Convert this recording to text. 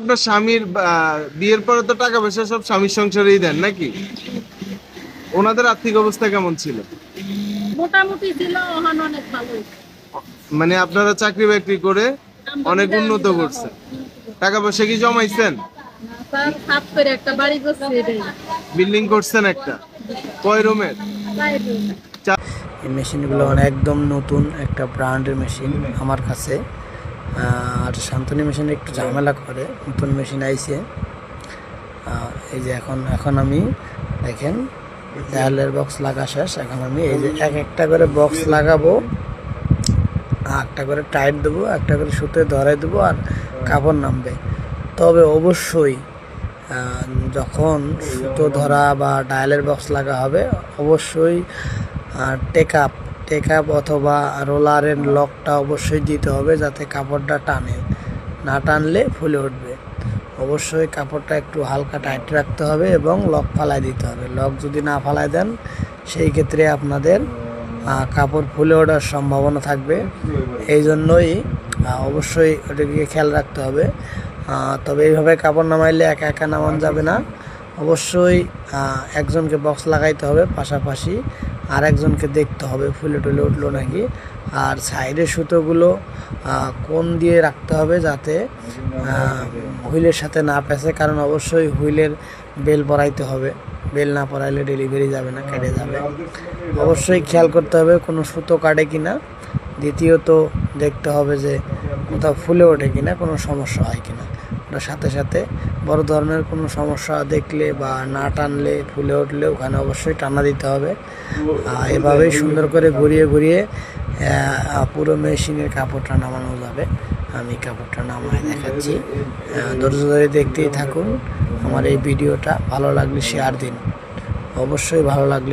আপনার স্বামীর বিয়ের পরে তো টাকা পয়সা সব স্বামীর সংসারেই দেন নাকি? ওনাদের আর্থিক অবস্থা কেমন ছিল? মোটামুটি ছিল, ওখানে অনেক ভালো। মানে আপনারা চাকরি বাকরি করে অনেক উন্নত আলহামদুলিল্লাহ, করছেন। টাকা পয়সা কি জমাইছেন? তার হাত করে একটা বাড়ি করছে, এটাই। বিল্ডিং করছেন একটা? কয় রুমের? তাই তো। এই মেশিনগুলো মানে একদম নতুন একটা ব্র্যান্ডের মেশিন আমার কাছে। আর শান্তনী মেশিন একটু ঝামেলা করে, নতুন মেশিন আইছে। এই যে এখন আমি দেখেন দেয়ালের বক্স লাগা শেষ। এখন আমি এই যে একটা করে বক্স লাগাবো, একটা করে টাইট দেবো, একটা করে সুতে ধরাই দেবো, আর কাপড় নামবে। তবে অবশ্যই যখন সুতো ধরা বা ডায়ালের বক্স লাগা হবে, অবশ্যই টেক আপ অথবা রোলারের লকটা অবশ্যই দিতে হবে, যাতে কাপড়টা টানে। না টানলে ফুলে উঠবে। অবশ্যই কাপড়টা একটু হালকা টাইট রাখতে হবে এবং লক ফালাই দিতে হবে। লক যদি না ফালাই দেন, সেই ক্ষেত্রে আপনাদের কাপড় ফুলে ওঠার সম্ভাবনা থাকবে। এই জন্যই অবশ্যই ওটাকে খেয়াল রাখতে হবে। তবে এইভাবে কাপড় নামাইলে একা একা নামানো যাবে না। অবশ্যই একজনকে বক্স লাগাইতে হবে, পাশাপাশি আর একজনকে দেখতে হবে ফুলে টুলে উঠলো নাকি। আর সাইডের সুতোগুলো কোণ দিয়ে রাখতে হবে, যাতে হুইলের সাথে না পেঁচে, কারণ অবশ্যই হুইলের বেল পরাইতে হবে। বেল না পরাইলে ডেলিভারি যাবে না, কেটে যাবে। অবশ্যই খেয়াল করতে হবে কোনো সুতো কাটে কিনা। দ্বিতীয়ত দেখতে হবে যে কোথাও ফুলে ওঠে কিনা, কোনো সমস্যা হয় কিনা। ওটার সাথে সাথে বড় ধরনের কোনো সমস্যা দেখলে বা না টানলে ফুলে উঠলে ওখানে অবশ্যই টানা দিতে হবে। এভাবেই সুন্দর করে ঘুরিয়ে ঘুরিয়ে পুরো মেশিনের কাপড়টা নামানো যাবে। আমি কাপড়টা নামায় দেখাচ্ছি, ধৈর্য ধরে দেখতেই থাকুন। আমার এই ভিডিওটা ভালো লাগলে শেয়ার দিন, অবশ্যই ভালো লাগলে